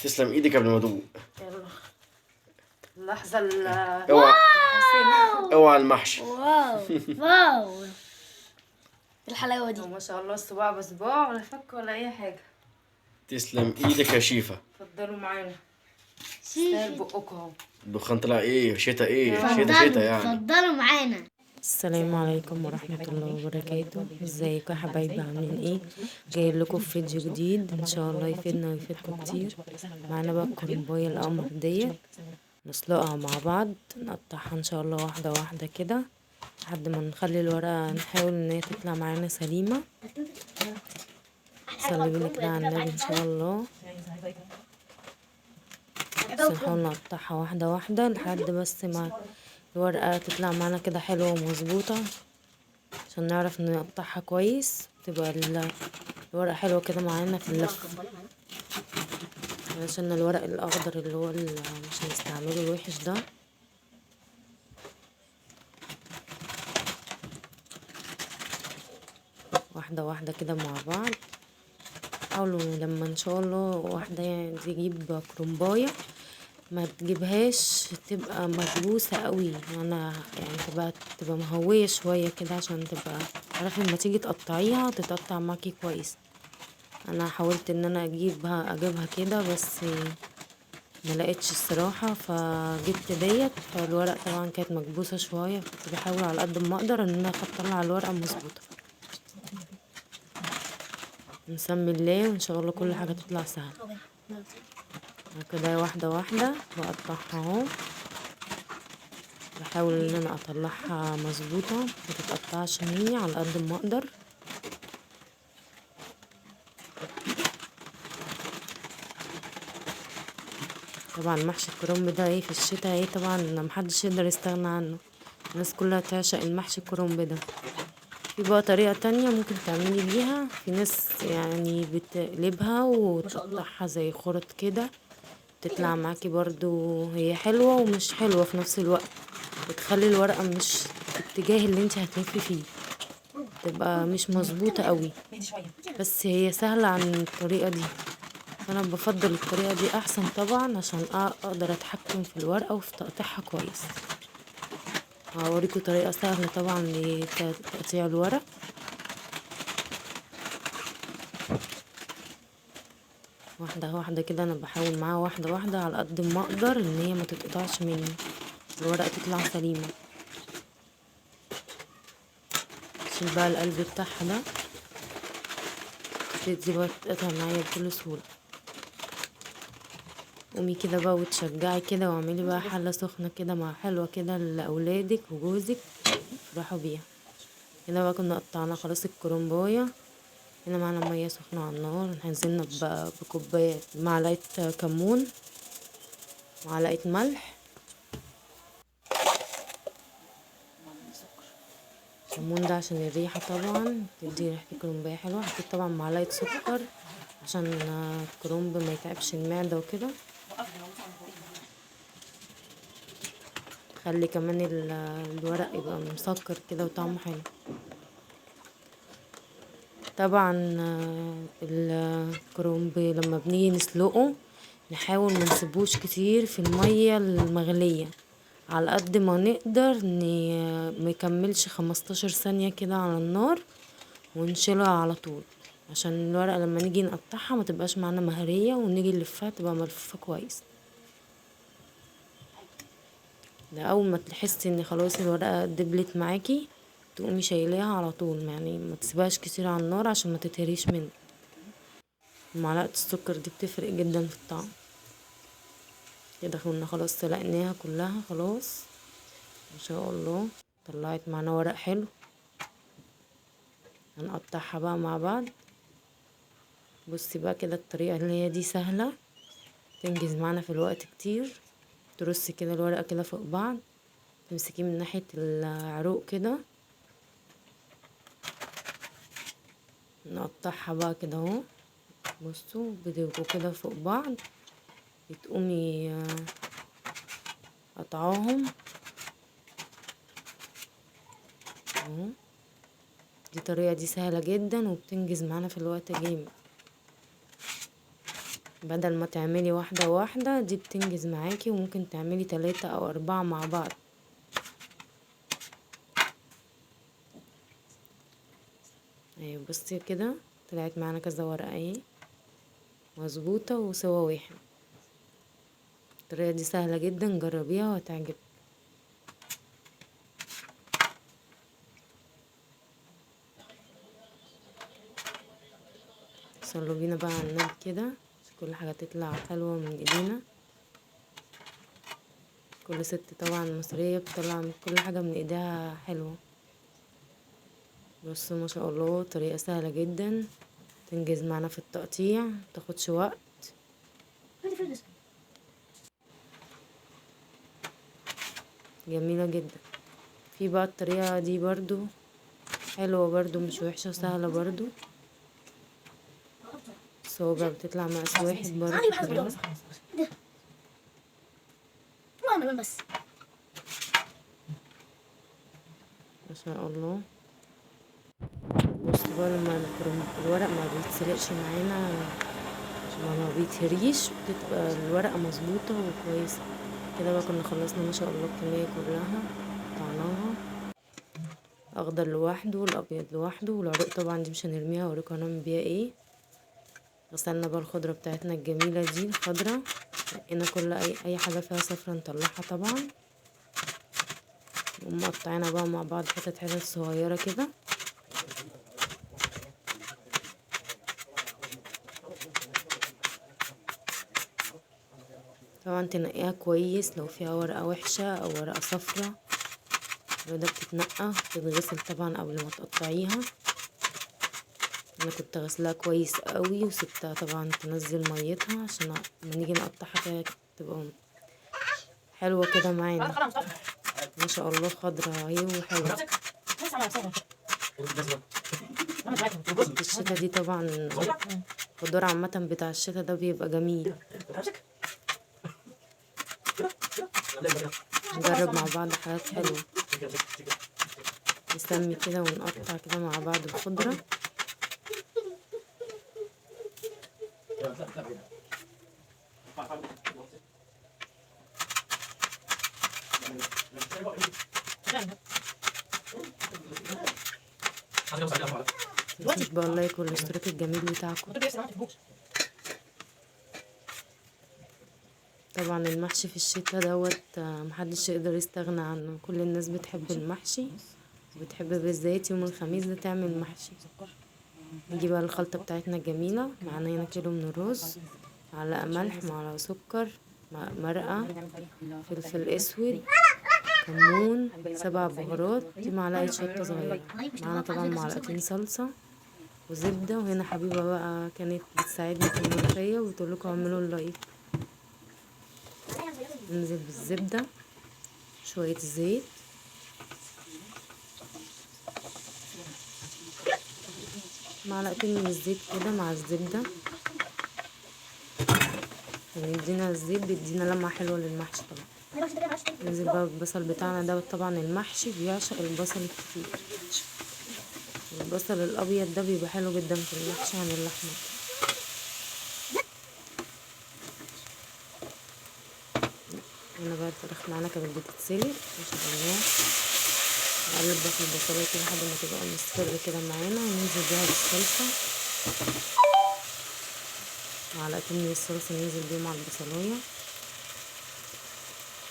تسلم ايدك قبل ما ادوق. يلا اللحظة اوعى الحاسمة. اوعى المحشي. واو واو الحلاوة دي. ما شاء الله، الصباع بصباع ولا فك ولا أي حاجة. تسلم ايدك يا شيفا. اتفضلوا معانا، تستاهل بقكم اهو. الدخان طلع ايه؟ شتا ايه؟ شتا اتفضلوا يعني. اتفضلوا معانا. السلام عليكم ورحمة الله وبركاته. ازيكم يا حبايبي، عاملين ايه؟ جاي لكم في فيديو جديد ان شاء الله يفيدنا ويفيدكم كتير. معانا بقى الكرنباية القمر ديت، نسلقها مع بعض، نقطعها ان شاء الله واحدة واحدة كده لحد ما نخلي الورقة، نحاول ان هي تطلع معانا سليمة. صلي بينا كده على النبي ان شاء الله. بس نحاول نقطعها واحدة واحدة لحد بس ما الورقة تطلع معانا كده حلوة ومظبوطة، عشان نعرف نقطعها كويس، تبقى الورقة حلوة كده معانا في اللف. علشان الورق الأخضر اللي هو مش هنستعمله الوحش ده. واحدة واحدة كده مع بعض. حاولوا لما ان شاء الله واحدة يعني تجيب كرنباية ما تجيبهاش تبقى مكبوسة قوي، انا يعني تبقى مهوية شوية كده، عشان تبقى تعرفي لما تيجي تقطعيها تتقطع معاكي كويس. انا حاولت ان انا اجيبها كده بس ما لقيتش الصراحة، فجبت ديت. فالورق طبعا كانت مكبوسة شوية، كنت بحاول على قد ما اقدر ان انا اطلع الورقة مظبوطة. نسمي الله وان شاء الله كل حاجة تطلع سهلة. كده واحدة واحدة بقطعها اهو، بحاول ان انا اطلعها مظبوطة متتقطعش مني على قد ما اقدر. طبعا محشي الكرنب ده ايه في الشتاء ايه، طبعا محدش يقدر يستغنى عنه، الناس كلها تعشق المحشي الكرنب ده. في بقى طريقة تانية ممكن تعملي بيها، في ناس يعني بتقلبها وتقطعها زي خرط كده، تطلع معاكي برضو هي حلوة ومش حلوة في نفس الوقت، بتخلي الورقة مش في الاتجاه اللي انت هتلفي فيه، تبقى مش مظبوطة قوي. بس هي سهلة عن الطريقة دي، فانا بفضل الطريقة دي احسن طبعا، عشان اقدر اتحكم في الورقة وفي تقطيعها كويس. هوريكم طريقة سهلة طبعا لتقطيع الورق. واحدة واحدة كده انا بحاول معاها واحدة واحدة على قد ما اقدر ان هي ما تتقطعش مني، الورقة تطلع سليمة. شيل بقى القلب بتاعها ده، تبتدي بقى تتقطع معايا بكل سهولة. قومي كده بقى وتشجعي كده، واعملي بقى حلة سخنة كده مع حلوة كده لأولادك وجوزك يفرحوا بيها. هنا بقى كنا قطعنا خلاص الكرنباية، هنا معانا مية سخنة على النار، هنزلنا بكوباية معلقة كمون، معلقة ملح، كمون ده عشان الريحة طبعا، تدي ريحة الكرنباية حلوة. حطيت طبعا معلقة سكر عشان الكرنب ما يتعبش المعدة وكده، خلي كمان الورق يبقى مسكر كده وطعمه حلو. طبعا الكرنب لما بنيجي نسلقه نحاول ما نسيبوش كتير في المية المغلية، على قد ما نقدر ما يكملش 15 ثانية كده على النار، ونشيلها على طول، عشان الورقة لما نيجي نقطعها ما تبقاش معانا مهرية، ونيجي نلفها تبقى ملفوفة كويس. ده اول ما تحسي ان خلاص الورقة دبلت معاكي تقومي شايلاها على طول، يعني ما تسيبهاش كتير على النار عشان ما تتهريش منك. معلقة السكر دي بتفرق جدا في الطعم. كده كنا خلاص سلقناها كلها خلاص ما شاء الله، طلعت معانا ورق حلو. هنقطعها بقى مع بعض. بصي بقى كده الطريقة اللي هي دي سهلة، تنجز معانا في الوقت كتير. ترصي كده الورقة كده فوق بعض، تمسكيه من ناحية العروق كده، نقطعها بقى كده اهو. بصوا بيبقوا كده فوق بعض، بتقومي قطعاهم اهو. دي طريقة دي سهلة جدا وبتنجز معانا في الوقت جامد. بدل ما تعملي واحدة واحدة دي بتنجز معاكي، وممكن تعملي 3 أو 4 مع بعض. ايوه بصي كده طلعت معانا كذا ورقة اهي مظبوطة وسوا واحد. الطريقة دي سهلة جدا، جربيها وهتعجبك. صلوا بينا بقى على النبي كده عشان كل حاجة تطلع حلوة من ايدينا. كل ست طبعا مصرية بتطلع من كل حاجة من ايديها حلوة. بصوا ما شاء الله طريقة سهلة جدا، تنجز معنا في التقطيع، متاخدش وقت. جميلة جدا. في بقى الطريقة دي برضو حلوة برضو، مش وحشة، سهلة برضو. الصوابع بتطلع مقاس واحد برضو كده. بس ما شاء الله. بصوا بقى لما الورق ما بيتسلقش معانا، ما بيتهريش، بتبقى الورقة مظبوطة وكويسة كده. بقى كنا خلصنا ما شاء الله الكمية كلها، قطعناها اخضر لوحده والابيض لوحده، والعروق طبعا دي مش هنرميها، اوريكم هنعمل بيها ايه. غسلنا بقى الخضرة بتاعتنا الجميلة دي، الخضرة نقينا كل اي حاجة فيها صفرة نطلعها طبعا، ومقطعينها بقى مع بعض حتت صغيرة كده. طبعا تنقيها كويس لو فيها ورقة وحشة او ورقة صفرة، ده بتتنقى تتغسل طبعا قبل ما تقطعيها. انا كنت غسلها كويس قوي وسبتها طبعا تنزل ميتها عشان لما نيجي نقطعها كده تبقى حلوة كده معانا. ما شاء الله خضرة اهي وحلوة. الشتا دي طبعا الخضار عامة بتاع الشتا ده بيبقى جميل. نجرب مع بعض حاجات حلوة، نسمي كده ونقطع كده مع بعض الخضرة. متنسوش بقى اللايك والاشتراك الجميل بتاعكم. طبعا المحشي في الشتا دوت محدش يقدر يستغنى عنه، كل الناس بتحب المحشي وبتحب بالذات يوم الخميس ده تعمل محشي. نجيب بقى الخلطة بتاعتنا الجميلة. معانا هنا كيلو من الرز، معلقة ملح، معلقة سكر، مرقة، فلفل اسود، كمون، 7 بهارات، دي معلقة شطة صغيرة. معانا طبعا معلقتين صلصة وزبدة. وهنا حبيبة بقى كانت بتساعدني في الملوخية وبتقولكوا اعملوا اللايك. ننزل بالزبدة، شوية زيت، معلقتين من الزيت كده مع الزبدة، يدينا الزيت بيدينا لمعة حلوة للمحشي طبعا. ننزل بقى بالبصل بتاعنا ده، طبعا المحشي بيعشق البصل الكتير، البصل الابيض ده بيبقى حلو جدا في المحشي عن اللحمة. هنا بقى الفراخ معانا كانت بتتسلق ما شاء الله. نقلب بقى في البصلايه كده لحد ما تبقى مصفرة كده معانا، وننزل بيها بالصلصة، معلقتين من الصلصة ننزل بيهم على البصلايه.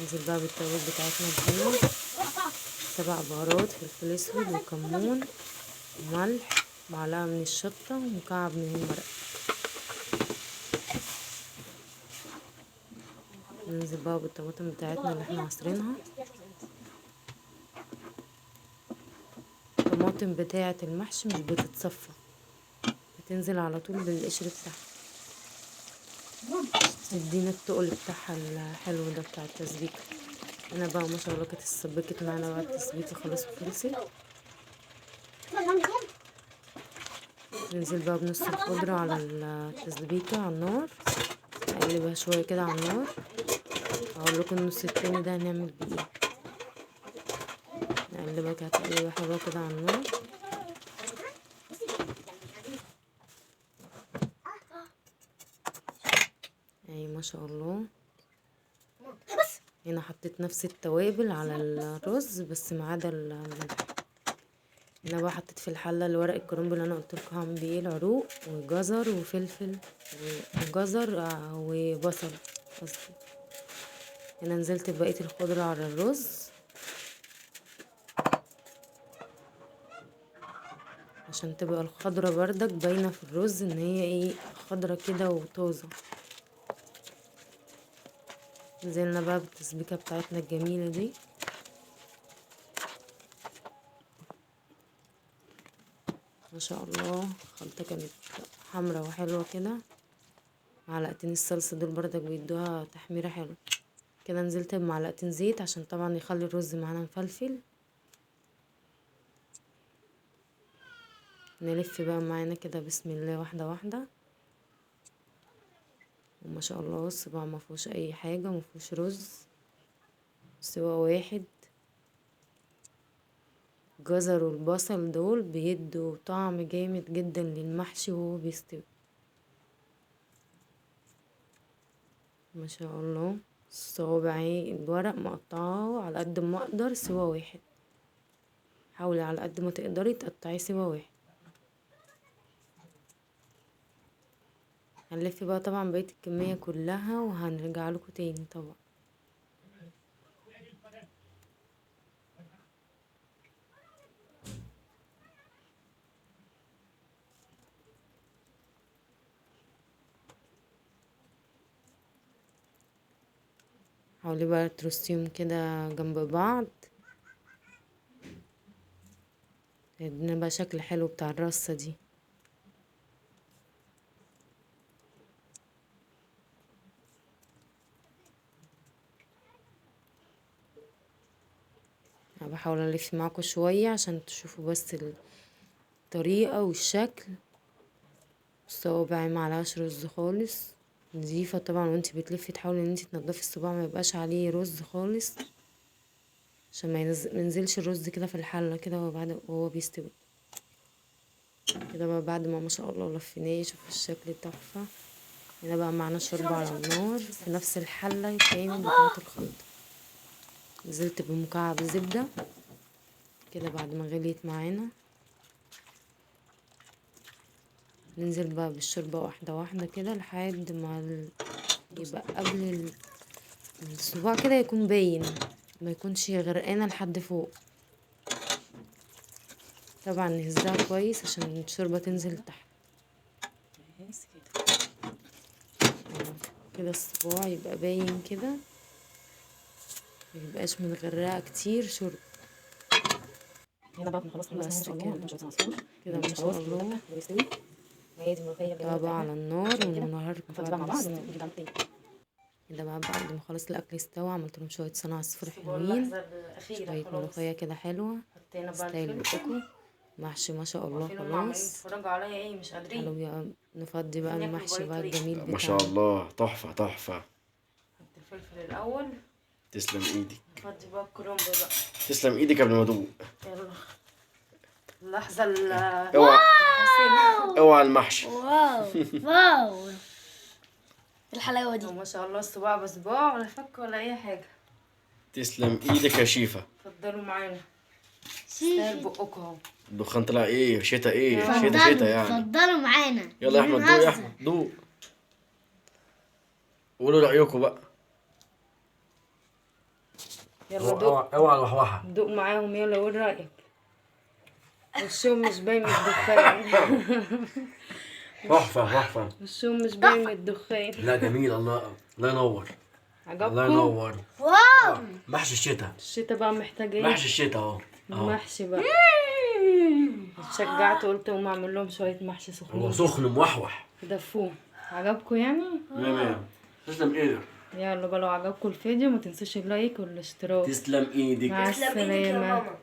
ننزل بقى بالتوابل بتاعتنا الحلوة، 7 بهارات، فلفل اسود وكمون وملح، معلقة من الشطة ومكعب من المرق. ننزل بقى بالطماطم بتاعتنا اللي احنا عصرينها. الطماطم بتاعة المحشي مش بتتصفى، بتنزل على طول بالقشر بتاعها، تدينا التقل بتاعها الحلو ده بتاع التسبيكة. هنا بقى ما شاء الله كانت اتسبكت معانا بقى التسبيكة خلاص وخلصت. ننزل بقى بنص الخضرة على التسبيكة على النار، نقلبها شوية كده على النار. هقول لكم النص التاني ده هنعمل بيه ايه. نقلبها كده تقليبة حلوة كده على النار. ما شاء الله. بس هنا حطيت نفس التوابل على الرز بس ما عدا الملح. هنا بقى حطيت في الحله الورق الكرنب اللي انا قلت لكم هعمل بيه العروق وجزر وفلفل وجزر وبصل قصدي. هنا نزلت ببقيه الخضره على الرز عشان تبقى الخضره بردك باينه في الرز ان هي ايه خضره كده وطازه. نزلنا بقى بالتسبيكه بتاعتنا الجميله دي. ما شاء الله الخلطه كانت حمرا وحلوه كده. معلقتين الصلصه دول بردك بيدوها تحميره حلوه كده. نزلت بمعلقتين زيت عشان طبعا يخلي الرز معانا مفلفل. نلف بقى معانا كده بسم الله واحده واحده. وما شاء الله الصباع ما فيهوش اي حاجه، ما فيهوش رز، سوا واحد. الجزر والبصل دول بيدوا طعم جامد جدا للمحشي وهو بيستوي. ما شاء الله صوابعي الورق مقطعاه على قد ما اقدر سوا واحد. حاولي على قد ما تقدري تقطعيه سوا واحد. هنلف بقى طبعا بقية الكمية كلها وهنرجع لكم تاني طبعا. حاولي بقى ترصيهم كده جنب بعض يدينا بقى شكل حلو بتاع الرصة دي. انا بحاول الف معاكم شوية عشان تشوفوا بس الطريقة والشكل. الصوابع معلهاش رز خالص، نظيفة طبعا. وانتي بتلفي تحاولي ان انتي تنضفي الصباع ما يبقاش عليه رز خالص عشان ما ينزلش الرز كده في الحلة كده وهو بيستوي كده. بقى بعد ما شاء الله لفيناه شوفوا الشكل تحفة. هنا بقى معانا شوربة على النار في نفس الحلة تاني بتاعت الخلطة. نزلت بمكعب زبدة كده بعد ما غليت معانا. ننزل بقى بالشوربة واحدة واحدة كده لحد ما يبقى قبل الصباع كده يكون باين، ما يكونش غرقانة لحد فوق. طبعا نهزها كويس عشان الشوربة تنزل تحت كده. الصباع يبقى باين كده ميبقاش متغرقة كتير شوربة. هنا بقى خلاص بس كده ما شاء الله بيستوي. وهي دي الملوخية بقى على النار والنهار بقى مع بعض ونيجي نعمل تاني. كده بقى بعد ما خلاص الاكل استوى عملت لهم شويه صنع عصفور حلوين، شويه ملوخيه كده حلوه ستايل بقكم محشي. ما شاء الله خلاص اتفرجوا عليا ايه مش قادرين. حلو بقى. نفضي بقى المحشي بقى الجميل بتاعنا. ما شاء الله تحفة تحفة. حط الفلفل الاول. تسلم ايدك. نفضي بقى الكرنب بقى. تسلم ايدك قبل ما ادوق. يلا اللحظة اوعى الحاسمة. اوعى المحشي. واو واو الحلاوة دي. ما شاء الله الصباع بصباع ولا فك ولا اي حاجة. تسلم ايدك يا شيفا. اتفضلوا معانا ستايل بقكم اهو. الدخان طلع ايه شتا ايه شتا اتفضلوا شتا يعني. اتفضلوا معانا. يلا يا احمد دوق يا احمد دوق. قولوا رأيكم بقى. يلا دوق. اوعى الوحوحة. دوق معاهم يلا قول رأيك. وشهم مش باين من الدخان. تحفة تحفة. وشهم مش باين من الدخان. لا جميل. الله ينور. الله عجبكم؟ ينور. واو محشي الشتا. الشتا بقى محتاج ايه؟ محشي الشتا اهو. محشي بقى. اتشجعت قلت اقوم اعمل لهم شوية محشي سخنين. هو سخن موحوح. دفوه. عجبكم يعني؟ تمام. تسلم ايدك. يلا بقى لو عجبكم الفيديو ما تنسوش اللايك والاشتراك. تسلم ايدك. مع السلامة.